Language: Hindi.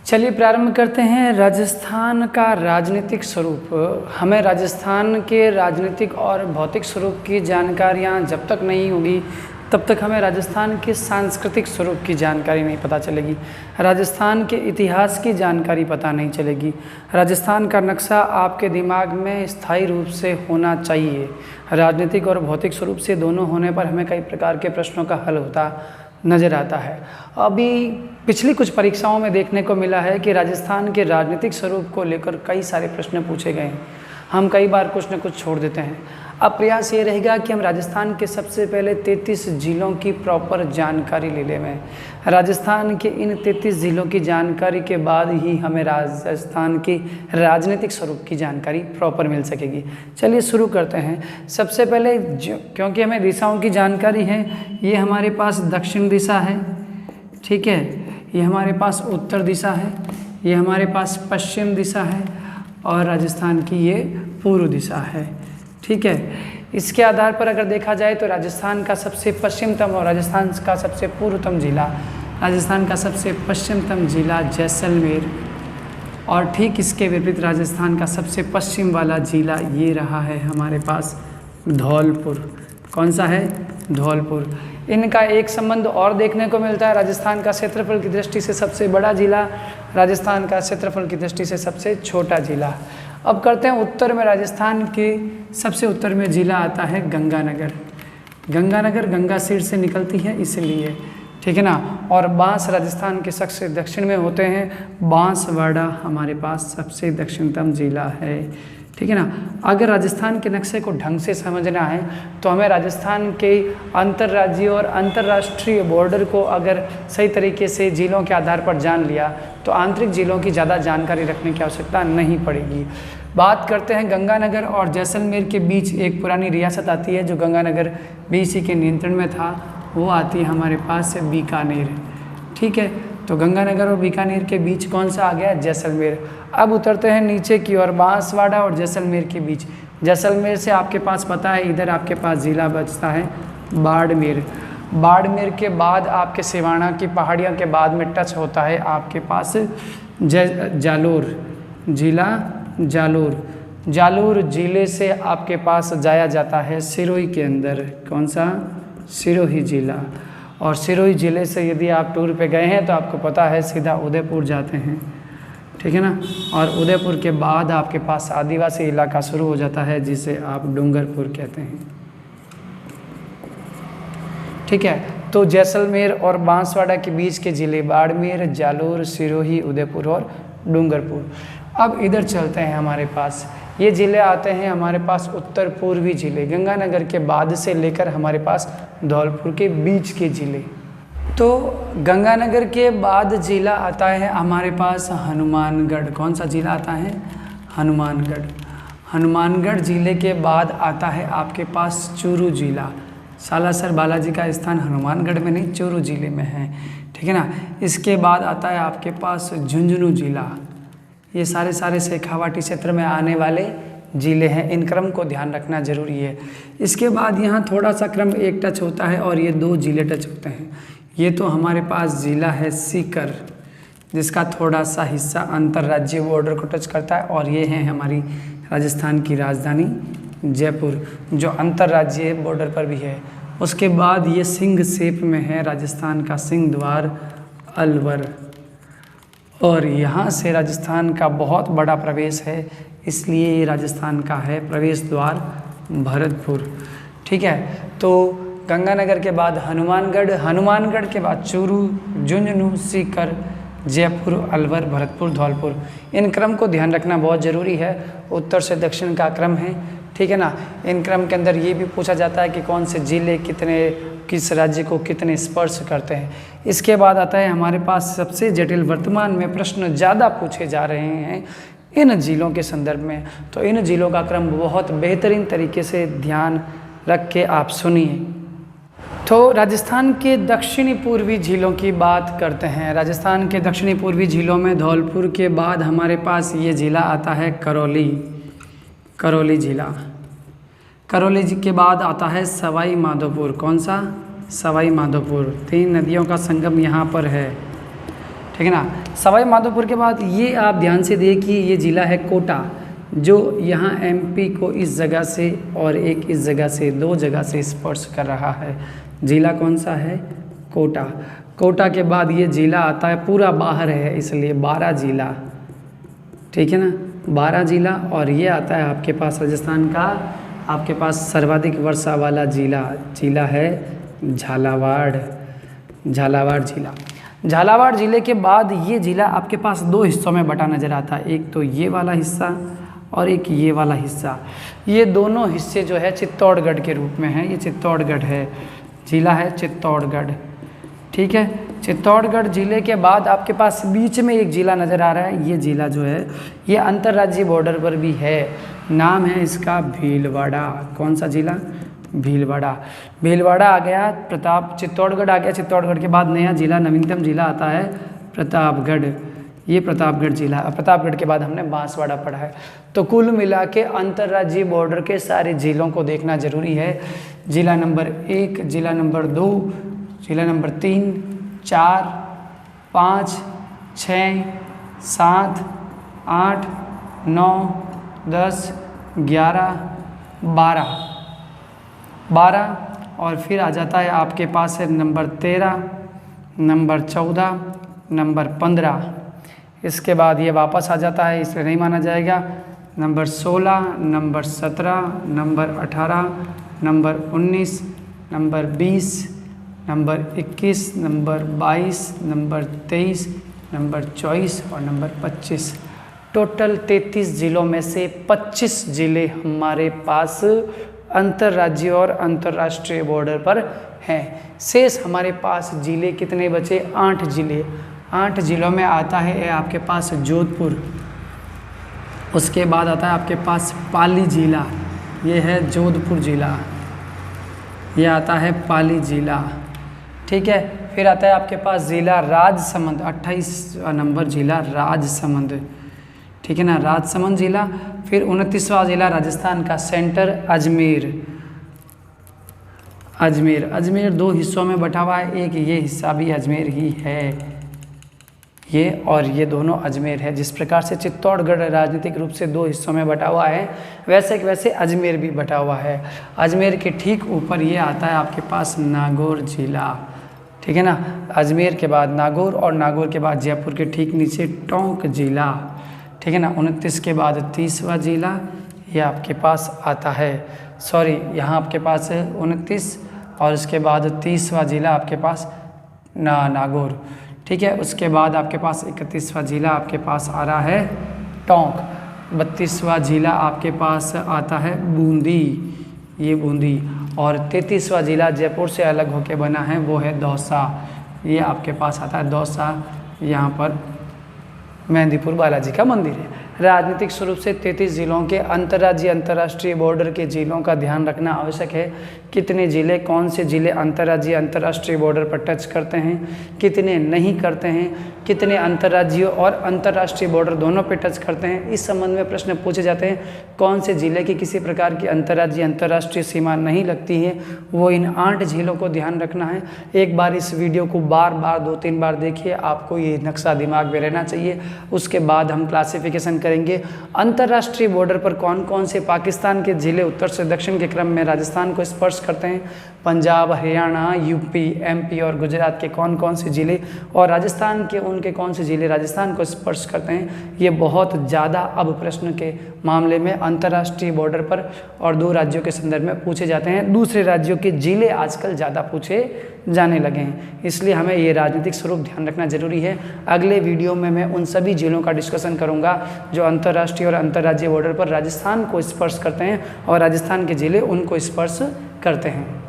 चलिए प्रारंभ करते हैं। राजस्थान का राजनीतिक स्वरूप। हमें राजस्थान के राजनीतिक और भौतिक स्वरूप की जानकारियाँ जब तक नहीं होगी तब तक हमें राजस्थान के सांस्कृतिक स्वरूप की जानकारी नहीं पता चलेगी, राजस्थान के इतिहास की जानकारी पता नहीं चलेगी। राजस्थान का नक्शा आपके दिमाग में स्थायी रूप से होना चाहिए। राजनीतिक और भौतिक स्वरूप से दोनों होने पर हमें कई प्रकार के प्रश्नों का हल होता नज़र आता है। अभी पिछली कुछ परीक्षाओं में देखने को मिला है कि राजस्थान के राजनीतिक स्वरूप को लेकर कई सारे प्रश्न पूछे गए हैं। हम कई बार कुछ न कुछ छोड़ देते हैं। अब प्रयास ये रहेगा कि हम राजस्थान के सबसे पहले 33 जिलों की प्रॉपर जानकारी ले लें। राजस्थान के इन 33 जिलों की जानकारी के बाद ही हमें राजस्थान की राजनीतिक स्वरूप की जानकारी प्रॉपर मिल सकेगी। चलिए शुरू करते हैं। सबसे पहले क्योंकि हमें दिशाओं की जानकारी है, ये हमारे पास दक्षिण दिशा है, ठीक है, ये हमारे पास उत्तर दिशा है, ये हमारे पास पश्चिम दिशा है और राजस्थान की ये पूर्व दिशा है, ठीक है। इसके आधार पर अगर देखा जाए तो राजस्थान का सबसे पश्चिमतम और राजस्थान का सबसे पूर्वतम जिला, राजस्थान का सबसे पश्चिमतम जिला जैसलमेर और ठीक इसके विपरीत राजस्थान का सबसे पश्चिम वाला जिला ये रहा है हमारे पास धौलपुर। कौन सा है? धौलपुर। इनका एक संबंध और देखने को मिलता है। राजस्थान का क्षेत्रफल की दृष्टि से सबसे बड़ा जिला, राजस्थान का क्षेत्रफल की दृष्टि से सबसे छोटा जिला। अब करते हैं उत्तर में। राजस्थान के सबसे उत्तर में जिला आता है गंगानगर। गंगानगर गंगा सिर से निकलती है इसलिए, ठीक है ना। और बांस राजस्थान के सबसे दक्षिण में होते हैं। बांसवाड़ा हमारे पास सबसे दक्षिणतम जिला है, ठीक है ना। अगर राजस्थान के नक्शे को ढंग से समझना है तो हमें राजस्थान के अंतर्राज्यीय और अंतर्राष्ट्रीय बॉर्डर को अगर सही तरीके से जिलों के आधार पर जान लिया तो आंतरिक जिलों की ज़्यादा जानकारी रखने की आवश्यकता नहीं पड़ेगी। बात करते हैं गंगानगर और जैसलमेर के बीच एक पुरानी रियासत आती है जो गंगानगर बीसी के नियंत्रण में था, वो आती है हमारे पास बीकानेर, ठीक है। तो गंगानगर और बीकानेर के बीच कौन सा आ गया? जैसलमेर। अब उतरते हैं नीचे की ओर। बांसवाड़ा और जैसलमेर के बीच, जैसलमेर से आपके पास पता है इधर आपके पास जिला बचता है बाड़मेर। बाड़मेर के बाद आपके सिवाना की पहाड़ियों के बाद में टच होता है आपके पास जालोर, जिला जालोर। जालोर जिले से आपके पास जाया जाता है सिरोही के अंदर। कौन सा? सिरोही जिला। और सिरोही जिले से यदि आप टूर पे गए हैं तो आपको पता है सीधा उदयपुर जाते हैं, ठीक है ना। और उदयपुर के बाद आपके पास आदिवासी इलाका शुरू हो जाता है जिसे आप डूंगरपुर कहते हैं, ठीक है। तो जैसलमेर और बांसवाड़ा के बीच के जिले बाड़मेर, जालोर, सिरोही, उदयपुर और डूंगरपुर। अब इधर चलते हैं। हमारे पास ये ज़िले आते हैं हमारे पास उत्तर पूर्वी ज़िले, गंगानगर के बाद से लेकर हमारे पास धौलपुर के बीच के ज़िले। तो गंगानगर के बाद ज़िला आता है हमारे पास हनुमानगढ़। कौन सा ज़िला आता है? हनुमानगढ़। हनुमानगढ़ ज़िले के बाद आता है आपके पास चूरू ज़िला। सालासर बालाजी का स्थान हनुमानगढ़ में नहीं, चूरू ज़िले में है, ठीक है ना। इसके बाद आता है आपके पास झुंझुनू ज़िला। ये सारे शेखावाटी क्षेत्र में आने वाले ज़िले हैं। इन क्रम को ध्यान रखना जरूरी है। इसके बाद यहाँ थोड़ा सा क्रम एक टच होता है और ये 2 ज़िले टच होते हैं। ये तो हमारे पास ज़िला है सीकर, जिसका थोड़ा सा हिस्सा अंतर्राज्यीय बॉर्डर को टच करता है, और ये है हमारी राजस्थान की राजधानी जयपुर जो अंतर्राज्यीय बॉर्डर पर भी है। उसके बाद ये सिंह शेप में है राजस्थान का सिंह द्वार अलवर, और यहाँ से राजस्थान का बहुत बड़ा प्रवेश है, इसलिए ये राजस्थान का है प्रवेश द्वार भरतपुर, ठीक है। तो गंगानगर के बाद हनुमानगढ़, हनुमानगढ़ के बाद चूरू, झुंझुनू, सीकर, जयपुर, अलवर, भरतपुर, धौलपुर। इन क्रम को ध्यान रखना बहुत ज़रूरी है। उत्तर से दक्षिण का क्रम है, ठीक है ना। इन क्रम के अंदर ये भी पूछा जाता है कि कौन से जिले किस राज्य को कितने स्पर्श करते हैं। इसके बाद आता है हमारे पास सबसे जटिल, वर्तमान में प्रश्न ज़्यादा पूछे जा रहे हैं इन जिलों के संदर्भ में। तो इन जिलों का क्रम बहुत बेहतरीन तरीके से ध्यान रख के आप सुनिए। तो राजस्थान के दक्षिणी पूर्वी जिलों की बात करते हैं। राजस्थान के दक्षिणी पूर्वी जिलों में धौलपुर के बाद हमारे पास ये ज़िला आता है करौली, करौली ज़िला, करौली के बाद आता है सवाई माधोपुर। कौन सा? सवाई माधोपुर। 3 नदियों का संगम यहाँ पर है, ठीक है ना। सवाई माधोपुर के बाद ये आप ध्यान से देखिए, ये ज़िला है कोटा, जो यहाँ एमपी को इस जगह से और एक इस जगह से, 2 जगह से स्पर्श कर रहा है। ज़िला कौन सा है? कोटा। कोटा के बाद ये ज़िला आता है, पूरा बाहर है इसलिए 12 ज़िला, ठीक है ना, 12 ज़िला। और ये आता है आपके पास राजस्थान का, आपके पास सर्वाधिक वर्षा वाला ज़िला है झालावाड़। झालावाड़ ज़िला। झालावाड़ ज़िले के बाद ये ज़िला आपके पास 2 हिस्सों में बटा नज़र आता है, एक तो ये वाला हिस्सा और एक ये वाला हिस्सा। ये दोनों हिस्से जो है चित्तौड़गढ़ के रूप में है, ये चित्तौड़गढ़ है, ज़िला है चित्तौड़गढ़, ठीक है। चित्तौड़गढ़ ज़िले के बाद आपके पास बीच में एक ज़िला नज़र आ रहा है, ये ज़िला जो है ये अंतर्राज्यीय बॉर्डर पर भी है, नाम है इसका भीलवाड़ा। कौन सा ज़िला? भीलवाड़ा। भीलवाड़ा आ गया, चित्तौड़गढ़ आ गया। चित्तौड़गढ़ के बाद नया ज़िला, नवीनतम ज़िला आता है प्रतापगढ़, ये प्रतापगढ़ ज़िला। प्रतापगढ़ के बाद हमने बांसवाड़ा पढ़ा है। तो कुल मिला के अंतर्राज्यीय बॉर्डर के सारे ज़िलों को देखना ज़रूरी है। ज़िला नंबर 1, ज़िला नंबर 2, ज़िला नंबर 3, 4, 5, 6, 7, 8, 9, 10, 11, 12 और फिर आ जाता है आपके पास है नंबर 13, नंबर 14, नंबर 15। इसके बाद ये वापस आ जाता है, इसलिए नहीं माना जाएगा। Number 16, number 17, number 18, number 19, number 20, number 21, number 22, number 23, number 24 और नंबर 25। टोटल 33 ज़िलों में से 25 ज़िले हमारे पास अंतर्राज्यीय और अंतर्राष्ट्रीय बॉर्डर पर हैं। शेष हमारे पास ज़िले कितने बचे? 8 ज़िले। 8 ज़िलों में आता है आपके पास जोधपुर, उसके बाद आता है आपके पास पाली ज़िला, ये है जोधपुर ज़िला, ये आता है पाली ज़िला, ठीक है। फिर आता है आपके पास ज़िला राजसमंद, 28 नंबर ज़िला राजसमंद, ठीक है ना, राजसमंद ज़िला। फिर 29वां ज़िला राजस्थान का सेंटर अजमेर। अजमेर 2 हिस्सों में बटा हुआ है, एक ये हिस्सा भी अजमेर ही है, ये और ये दोनों अजमेर है। जिस प्रकार से चित्तौड़गढ़ राजनीतिक रूप से 2 हिस्सों में बटा हुआ है, वैसे अजमेर भी बटा हुआ है। अजमेर के ठीक ऊपर ये आता है आपके पास नागौर ज़िला, ठीक है ना। अजमेर के बाद नागौर और नागौर के बाद जयपुर के ठीक नीचे टोंक ज़िला, ठीक है ना। 29 के बाद 30वां ज़िला ये आपके पास आता है, यहाँ आपके पास है 29 और इसके बाद 30वां ज़िला आपके पास नागौर, ठीक है। उसके बाद आपके पास 31वां ज़िला आपके पास आ रहा है टोंक। 32वां ज़िला आपके पास आता है बूंदी, ये बूंदी। और 33वां ज़िला जयपुर से अलग होकर बना है, वो है दौसा, ये आपके पास आता है दौसा। यहाँ पर मेहंदीपुर बालाजी का मंदिर है। राजनीतिक स्वरूप से 33 ज़िलों के अंतर्राज्यीय अंतर्राष्ट्रीय बॉर्डर के ज़िलों का ध्यान रखना आवश्यक है। कितने ज़िले, कौन से ज़िले अंतर्राज्यीय अंतर्राष्ट्रीय बॉर्डर पर टच करते हैं, कितने नहीं करते हैं, कितने अंतर्राज्यीय और अंतर्राष्ट्रीय बॉर्डर दोनों पे टच करते हैं, इस संबंध में प्रश्न पूछे जाते हैं। कौन से ज़िले की किसी प्रकार की अंतर्राज्यीय अंतर्राष्ट्रीय सीमा नहीं लगती है, वो इन 8 ज़िलों को ध्यान रखना है। एक बार इस वीडियो को बार 2-3 बार देखिए, आपको ये नक्शा दिमाग में रहना चाहिए। उसके बाद हम क्लासिफिकेशन करेंगे अंतर्राष्ट्रीय बॉर्डर पर कौन कौन से पाकिस्तान के ज़िले उत्तर से दक्षिण के क्रम में राजस्थान को स्पर्श करते हैं, पंजाब, हरियाणा, यूपी, एमपी और गुजरात के कौन कौन से ज़िले, और राजस्थान के उनके कौन से ज़िले राजस्थान को स्पर्श करते हैं। ये बहुत ज़्यादा अब प्रश्न के मामले में अंतर्राष्ट्रीय बॉर्डर पर और 2 राज्यों के संदर्भ में पूछे जाते हैं। दूसरे राज्यों के ज़िले आजकल ज़्यादा पूछे जाने लगे हैं, इसलिए हमें ये राजनीतिक स्वरूप ध्यान रखना जरूरी है। अगले वीडियो में मैं उन सभी जिलों का डिस्कशन करूंगा जो अंतर्राष्ट्रीय और अंतर्राज्यीय बॉर्डर पर राजस्थान को स्पर्श करते हैं और राजस्थान के ज़िले उनको स्पर्श करते हैं।